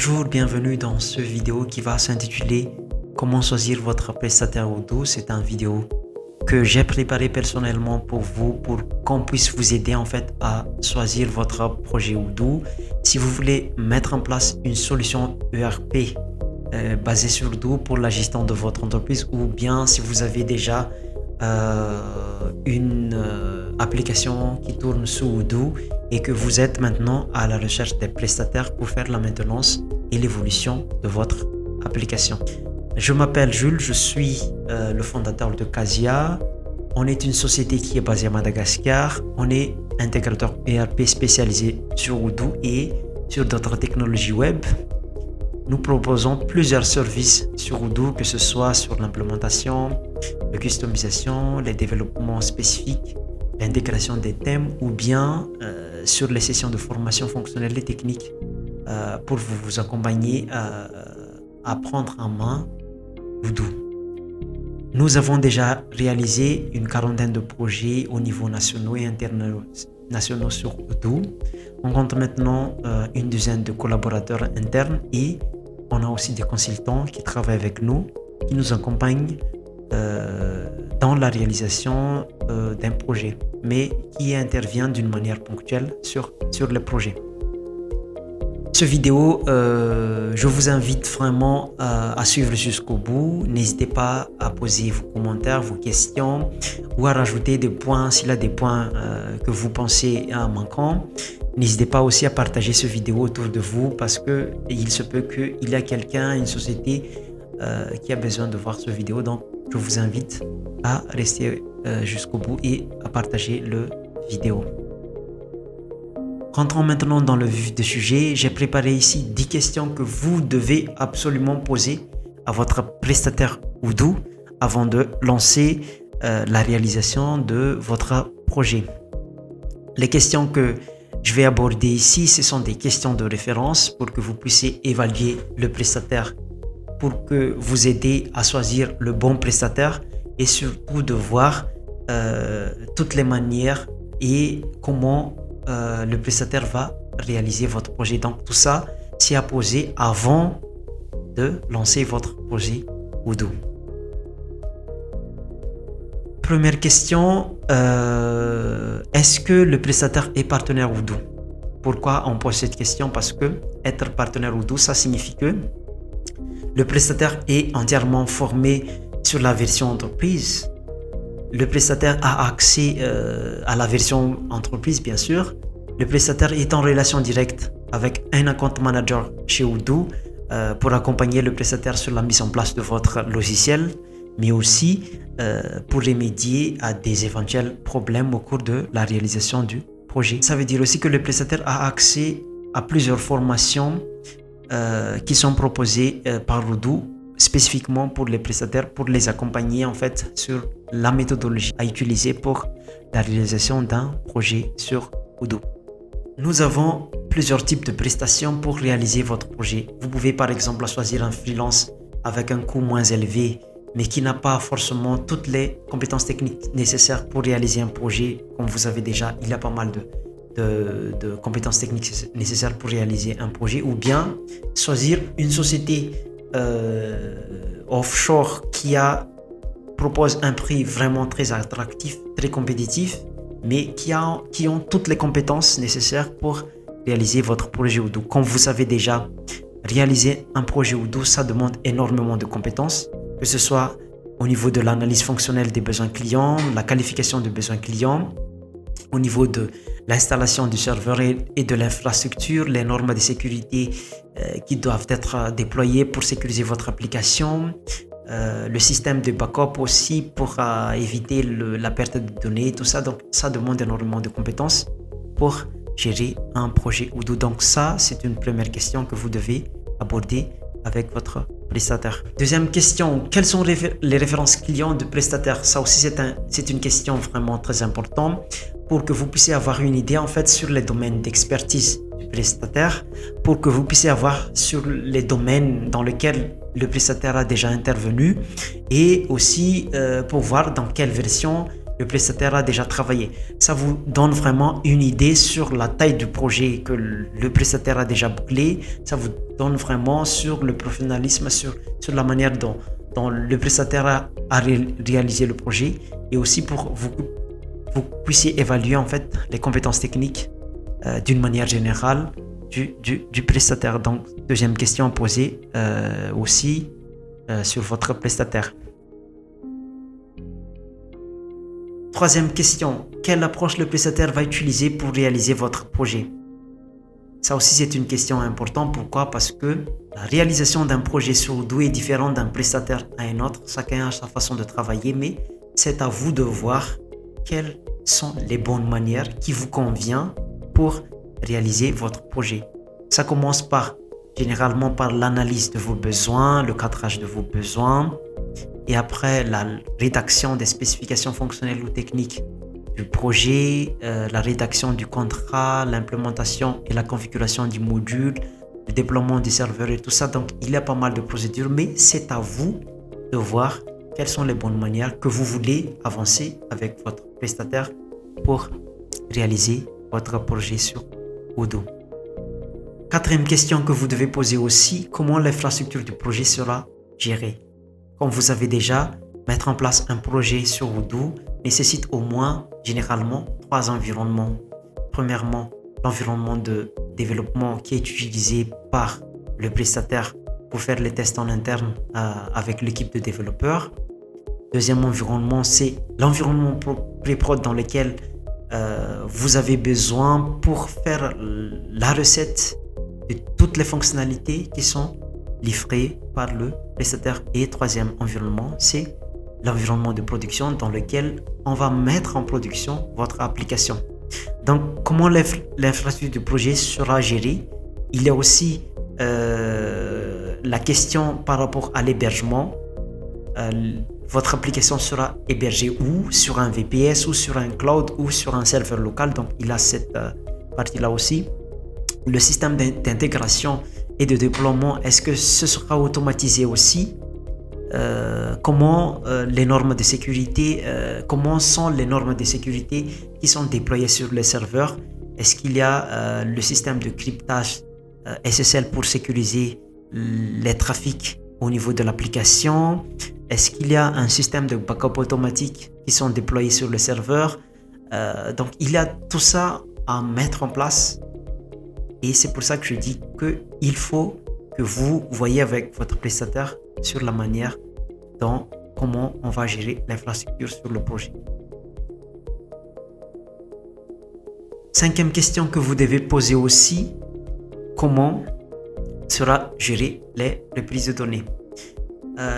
Bonjour, bienvenue dans cette vidéo qui va s'intituler Comment choisir votre prestataire Odoo. C'est une vidéo que j'ai préparée personnellement pour vous, pour qu'on puisse vous aider en fait à choisir votre projet Odoo. Si vous voulez mettre en place une solution ERP basée sur Odoo pour la gestion de votre entreprise, ou bien si vous avez déjà une application qui tourne sous Odoo et que vous êtes maintenant à la recherche des prestataires pour faire la maintenance et l'évolution de votre application. Je m'appelle Jules, je suis le fondateur de Casia. On est une société qui est basée à Madagascar. On est intégrateur ERP spécialisé sur Odoo et sur d'autres technologies web. Nous proposons plusieurs services sur Odoo, que ce soit sur l'implémentation, la customisation, les développements spécifiques, l'intégration des thèmes ou bien sur les sessions de formation fonctionnelle et technique pour vous accompagner à prendre en main Odoo. Nous avons déjà réalisé une quarantaine de projets au niveau national et international sur Odoo. On compte maintenant une dizaine de collaborateurs internes et on a aussi des consultants qui travaillent avec nous, qui nous accompagnent dans la réalisation d'un projet, mais qui intervient d'une manière ponctuelle sur le projet. Cette vidéo, je vous invite vraiment à suivre jusqu'au bout. N'hésitez pas à poser vos commentaires, vos questions ou à rajouter des points s'il y a des points que vous pensez manquants. N'hésitez pas aussi à partager cette vidéo autour de vous parce qu'il se peut qu'il y a quelqu'un, une société qui a besoin de voir cette vidéo. Donc, je vous invite à rester jusqu'au bout et à partager la vidéo. Rentrons maintenant dans le vif du sujet. J'ai préparé ici 10 questions que vous devez absolument poser à votre prestataire Odoo avant de lancer la réalisation de votre projet. Les questions que je vais aborder ici, ce sont des questions de référence pour que vous puissiez évaluer le prestataire, pour que vous aider à choisir le bon prestataire et surtout de voir toutes les manières et comment le prestataire va réaliser votre projet. Donc tout ça, c'est à poser avant de lancer votre projet Odoo. Première question, est-ce que le prestataire est partenaire Odoo? Pourquoi on pose cette question? Parce que être partenaire Odoo, ça signifie que le prestataire est entièrement formé sur la version entreprise. Le prestataire a accès à la version entreprise, bien sûr. Le prestataire est en relation directe avec un account manager chez Odoo pour accompagner le prestataire sur la mise en place de votre logiciel, mais aussi pour remédier à des éventuels problèmes au cours de la réalisation du projet. Ça veut dire aussi que le prestataire a accès à plusieurs formations qui sont proposées par Odoo spécifiquement pour les prestataires, pour les accompagner en fait sur la méthodologie à utiliser pour la réalisation d'un projet sur Odoo. Nous avons plusieurs types de prestations pour réaliser votre projet. Vous pouvez par exemple choisir un freelance avec un coût moins élevé, mais qui n'a pas forcément toutes les compétences techniques nécessaires pour réaliser un projet. Comme vous savez déjà, il y a pas mal de compétences techniques nécessaires pour réaliser un projet, ou bien choisir une société offshore qui propose un prix vraiment très attractif, très compétitif, mais qui ont toutes les compétences nécessaires pour réaliser votre projet Odoo. Comme vous savez déjà, réaliser un projet Odoo, ça demande énormément de compétences, que ce soit au niveau de l'analyse fonctionnelle des besoins clients, la qualification des besoins clients, au niveau de l'installation du serveur et de l'infrastructure, les normes de sécurité qui doivent être déployées pour sécuriser votre application, le système de backup aussi pour éviter la perte de données, tout ça. Donc ça demande énormément de compétences pour gérer un projet Odoo. Donc ça, c'est une première question que vous devez aborder avec votre prestataire. Deuxième question, quelles sont les références clients de prestataire? Ça aussi, c'est une question vraiment très importante pour que vous puissiez avoir une idée en fait sur les domaines d'expertise du prestataire, pour que vous puissiez avoir sur les domaines dans lesquels le prestataire a déjà intervenu et aussi pour voir dans quelle version le prestataire a déjà travaillé. Ça vous donne vraiment une idée sur la taille du projet que le prestataire a déjà bouclé. Ça vous donne vraiment sur le professionnalisme, sur la manière dont le prestataire a réalisé le projet, et aussi pour vous puissiez évaluer en fait les compétences techniques d'une manière générale du prestataire. Donc, deuxième question posée aussi sur votre prestataire. Troisième question, quelle approche le prestataire va utiliser pour réaliser votre projet? Ça aussi, c'est une question importante. Pourquoi? Parce que la réalisation d'un projet sur Odoo est différente d'un prestataire à un autre. Chacun a sa façon de travailler, mais c'est à vous de voir quelles sont les bonnes manières qui vous conviennent pour réaliser votre projet. Ça commence généralement par l'analyse de vos besoins, le cadrage de vos besoins, et après la rédaction des spécifications fonctionnelles ou techniques du projet, la rédaction du contrat, l'implémentation et la configuration du module, le déploiement du serveur et tout ça. Donc, il y a pas mal de procédures, mais c'est à vous de voir quelles sont les bonnes manières que vous voulez avancer avec votre prestataire pour réaliser votre projet sur Odoo. Quatrième question que vous devez poser aussi, comment l'infrastructure du projet sera gérée? Comme vous savez déjà, mettre en place un projet sur Odoo nécessite au moins, généralement, 3 environnements. Premièrement, l'environnement de développement qui est utilisé par le prestataire pour faire les tests en interne avec l'équipe de développeurs. Deuxième environnement, c'est l'environnement pré-prod dans lequel vous avez besoin pour faire la recette de toutes les fonctionnalités qui sont livrées par le prestataire. Et troisième environnement, c'est l'environnement de production dans lequel on va mettre en production votre application. Donc, comment l'infrastructure du projet sera gérée? Il y a aussi la question par rapport à l'hébergement. Votre application sera hébergée où? Sur un VPS ou sur un cloud ou sur un serveur local. Donc, il y a cette partie-là aussi. Le système d'intégration et de déploiement, est-ce que ce sera automatisé aussi? Comment les normes de sécurité, comment sont les normes de sécurité qui sont déployées sur les serveurs? Est-ce qu'il y a le système de cryptage SSL pour sécuriser les trafics au niveau de l'application? Est-ce qu'il y a un système de backup automatique qui sont déployés sur le serveur? Donc, il y a tout ça à mettre en place. Et c'est pour ça que je dis qu'il faut que vous voyez avec votre prestataire sur la manière dont comment on va gérer l'infrastructure sur le projet. Cinquième question que vous devez poser aussi, comment sera gérée les reprises de données?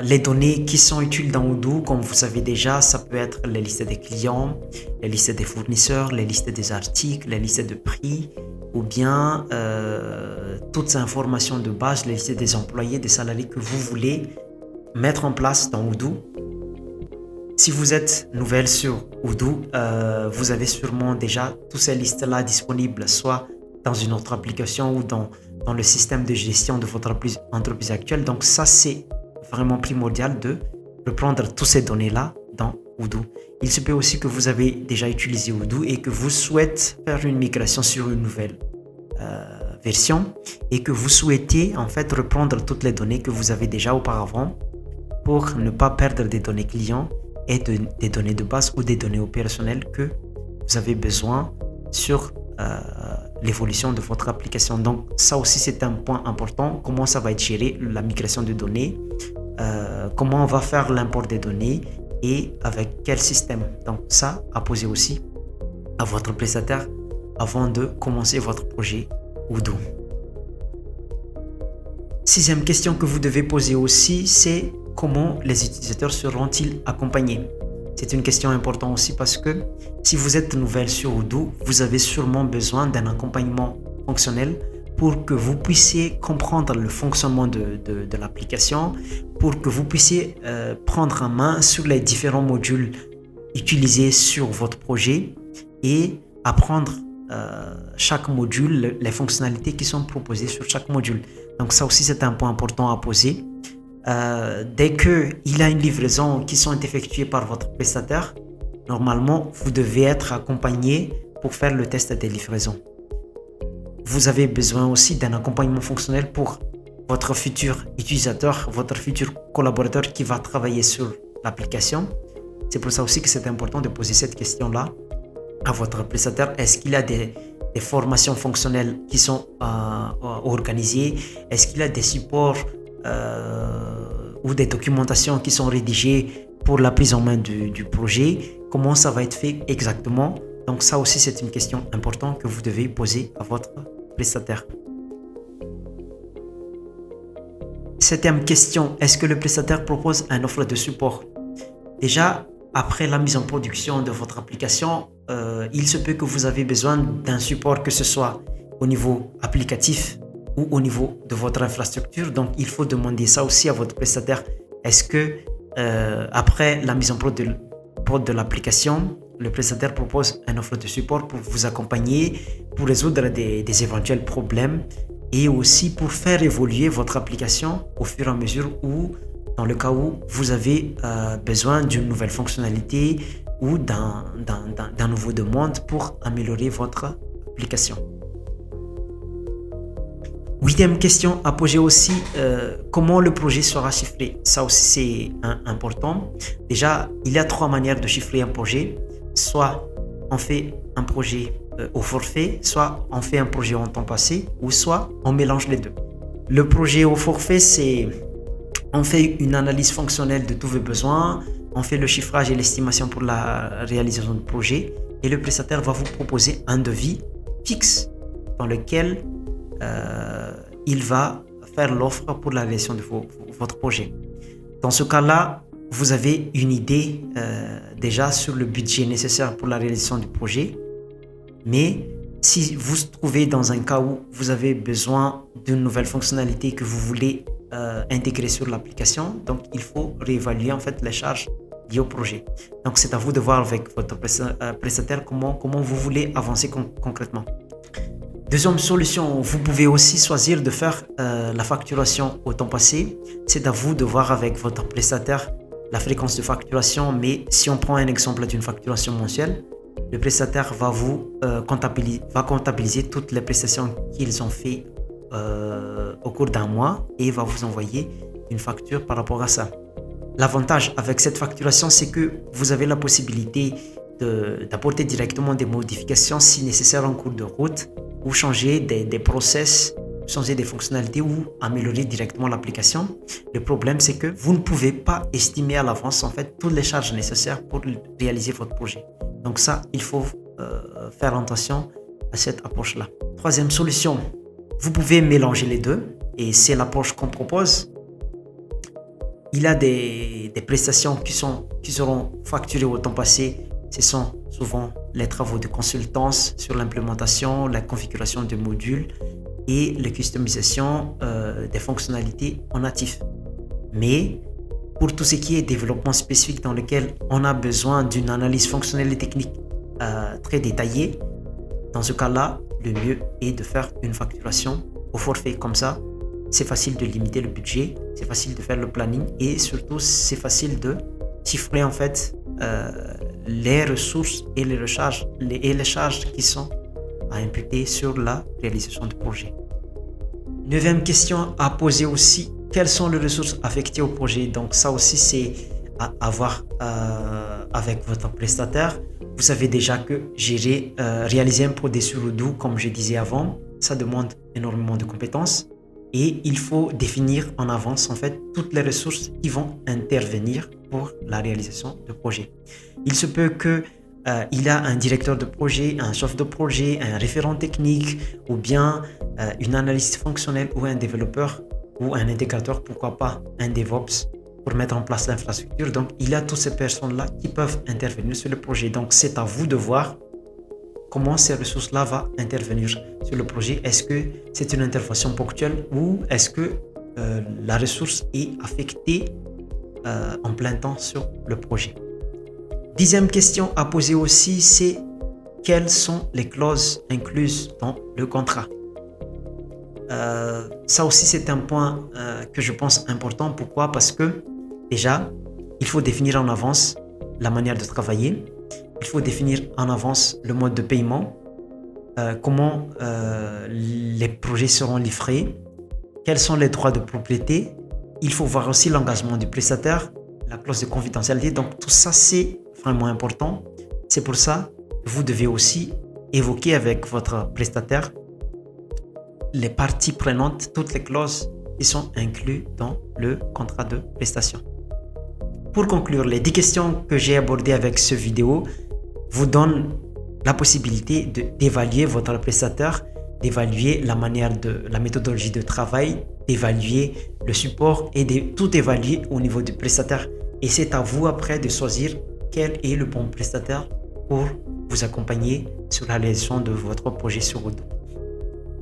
Les données qui sont utiles dans Odoo, comme vous savez déjà, ça peut être les listes des clients, les listes des fournisseurs, les listes des articles, les listes de prix, ou bien toutes ces informations de base, les listes des employés, des salariés que vous voulez mettre en place dans Odoo. Si vous êtes nouvelle sur Odoo, vous avez sûrement déjà toutes ces listes-là disponibles, soit dans une autre application ou dans le système de gestion de votre entreprise actuelle. Donc ça, c'est vraiment primordial de reprendre toutes ces données-là dans Odoo. Il se peut aussi que vous avez déjà utilisé Odoo et que vous souhaitez faire une migration sur une nouvelle version et que vous souhaitez en fait reprendre toutes les données que vous avez déjà auparavant pour ne pas perdre des données clients et des données de base ou des données opérationnelles que vous avez besoin sur l'évolution de votre application. Donc ça aussi, c'est un point important. Comment ça va être géré, la migration de données, comment on va faire l'import des données et avec quel système. Donc ça, à poser aussi à votre prestataire avant de commencer votre projet Odoo. Sixième question que vous devez poser aussi, c'est comment les utilisateurs seront-ils accompagnés? C'est une question importante aussi parce que si vous êtes nouvelle sur Odoo, vous avez sûrement besoin d'un accompagnement fonctionnel pour que vous puissiez comprendre le fonctionnement de l'application, pour que vous puissiez prendre en main sur les différents modules utilisés sur votre projet et apprendre chaque module, les fonctionnalités qui sont proposées sur chaque module. Donc ça aussi, c'est un point important à poser. Dès qu'il y a une livraison qui sont effectuées par votre prestataire, normalement, vous devez être accompagné pour faire le test de livraison. Vous avez besoin aussi d'un accompagnement fonctionnel pour votre futur utilisateur, votre futur collaborateur qui va travailler sur l'application. C'est pour ça aussi que c'est important de poser cette question-là à votre prestataire. Est-ce qu'il y a des formations fonctionnelles qui sont organisées? Est-ce qu'il y a des supports ou des documentations qui sont rédigées pour la prise en main du projet? Comment ça va être fait exactement? Donc ça aussi, c'est une question importante que vous devez poser à votre prestataire. Septième question, est-ce que le prestataire propose une offre de support? Déjà, après la mise en production de votre application, il se peut que vous avez besoin d'un support, que ce soit au niveau applicatif ou au niveau de votre infrastructure. Donc, il faut demander ça aussi à votre prestataire. Est-ce que après la mise en prod de l'application, le prestataire propose une offre de support pour vous accompagner, pour résoudre des éventuels problèmes et aussi pour faire évoluer votre application au fur et à mesure où, dans le cas où vous avez besoin d'une nouvelle fonctionnalité ou d'un nouveau demande pour améliorer votre application. Huitième question à poser aussi, comment le projet sera chiffré? Ça aussi c'est important. Déjà, il y a 3 manières de chiffrer un projet. Soit on fait un projet au forfait, soit on fait un projet en temps passé, ou soit on mélange les deux. Le projet au forfait, c'est on fait une analyse fonctionnelle de tous vos besoins, on fait le chiffrage et l'estimation pour la réalisation du projet et le prestataire va vous proposer un devis fixe dans lequel il va faire l'offre pour la réalisation de votre projet. Dans ce cas-là, vous avez une idée déjà sur le budget nécessaire pour la réalisation du projet. Mais si vous vous trouvez dans un cas où vous avez besoin d'une nouvelle fonctionnalité que vous voulez intégrer sur l'application, donc il faut réévaluer en fait les charges liées au projet. Donc c'est à vous de voir avec votre prestataire comment vous voulez avancer concrètement. Deuxième solution, vous pouvez aussi choisir de faire la facturation au temps passé. C'est à vous de voir avec votre prestataire la fréquence de facturation, mais si on prend un exemple d'une facturation mensuelle, le prestataire va comptabiliser toutes les prestations qu'ils ont fait au cours d'un mois et va vous envoyer une facture par rapport à ça. L'avantage avec cette facturation, c'est que vous avez la possibilité d'apporter directement des modifications si nécessaire en cours de route ou changer des process, changer des fonctionnalités ou améliorer directement l'application. Le problème, c'est que vous ne pouvez pas estimer à l'avance en fait toutes les charges nécessaires pour réaliser votre projet. Donc ça, il faut faire attention à cette approche-là. Troisième solution, vous pouvez mélanger les deux et c'est l'approche qu'on propose. Il y a des prestations qui seront facturées au temps passé. Ce sont souvent les travaux de consultance sur l'implémentation, la configuration de modules et la customisation des fonctionnalités en natif. Mais pour tout ce qui est développement spécifique dans lequel on a besoin d'une analyse fonctionnelle et technique très détaillée, dans ce cas-là, le mieux est de faire une facturation au forfait. Comme ça, c'est facile de limiter le budget, c'est facile de faire le planning et surtout, c'est facile de chiffrer en fait les ressources et les charges qui sont à imputer sur la réalisation du projet. Neuvième question à poser aussi, quelles sont les ressources affectées au projet? Donc ça aussi, c'est à voir avec votre prestataire. Vous savez déjà que réaliser un projet sur Odoo, comme je disais avant, ça demande énormément de compétences et il faut définir en avance en fait toutes les ressources qui vont intervenir pour la réalisation du projet. Il se peut que il y a un directeur de projet, un chef de projet, un référent technique ou bien une analyste fonctionnelle ou un développeur ou un intégrateur, pourquoi pas un DevOps pour mettre en place l'infrastructure. Donc, il y a toutes ces personnes-là qui peuvent intervenir sur le projet. Donc, c'est à vous de voir comment ces ressources-là vont intervenir sur le projet. Est-ce que c'est une intervention ponctuelle ou est-ce que la ressource est affectée en plein temps sur le projet? Dixième question à poser aussi, c'est quelles sont les clauses incluses dans le contrat? Ça aussi, c'est un point que je pense important. Pourquoi? Parce que déjà, il faut définir en avance la manière de travailler. il faut définir en avance le mode de paiement, comment les projets seront livrés, quels sont les droits de propriété. Il faut voir aussi l'engagement du prestataire, la clause de confidentialité. Donc tout ça, c'est vraiment important. C'est pour ça que vous devez aussi évoquer avec votre prestataire les parties prenantes, toutes les clauses qui sont incluses dans le contrat de prestation. Pour conclure, les 10 questions que j'ai abordées avec cette vidéo vous donnent la possibilité d'évaluer votre prestataire, d'évaluer la méthodologie de travail, d'évaluer le support et de tout évaluer au niveau du prestataire. Et c'est à vous après de choisir quel est le bon prestataire pour vous accompagner sur la réalisation de votre projet sur Odoo.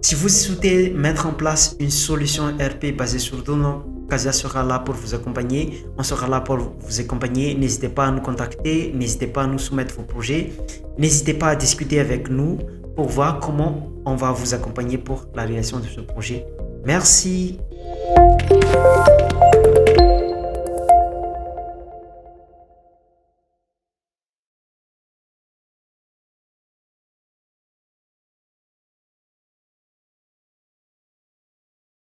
Si vous souhaitez mettre en place une solution ERP basée sur Odoo, Casia sera là pour vous accompagner. On sera là pour vous accompagner. N'hésitez pas à nous contacter. N'hésitez pas à nous soumettre vos projets. N'hésitez pas à discuter avec nous pour voir comment on va vous accompagner pour la réalisation de ce projet. Merci.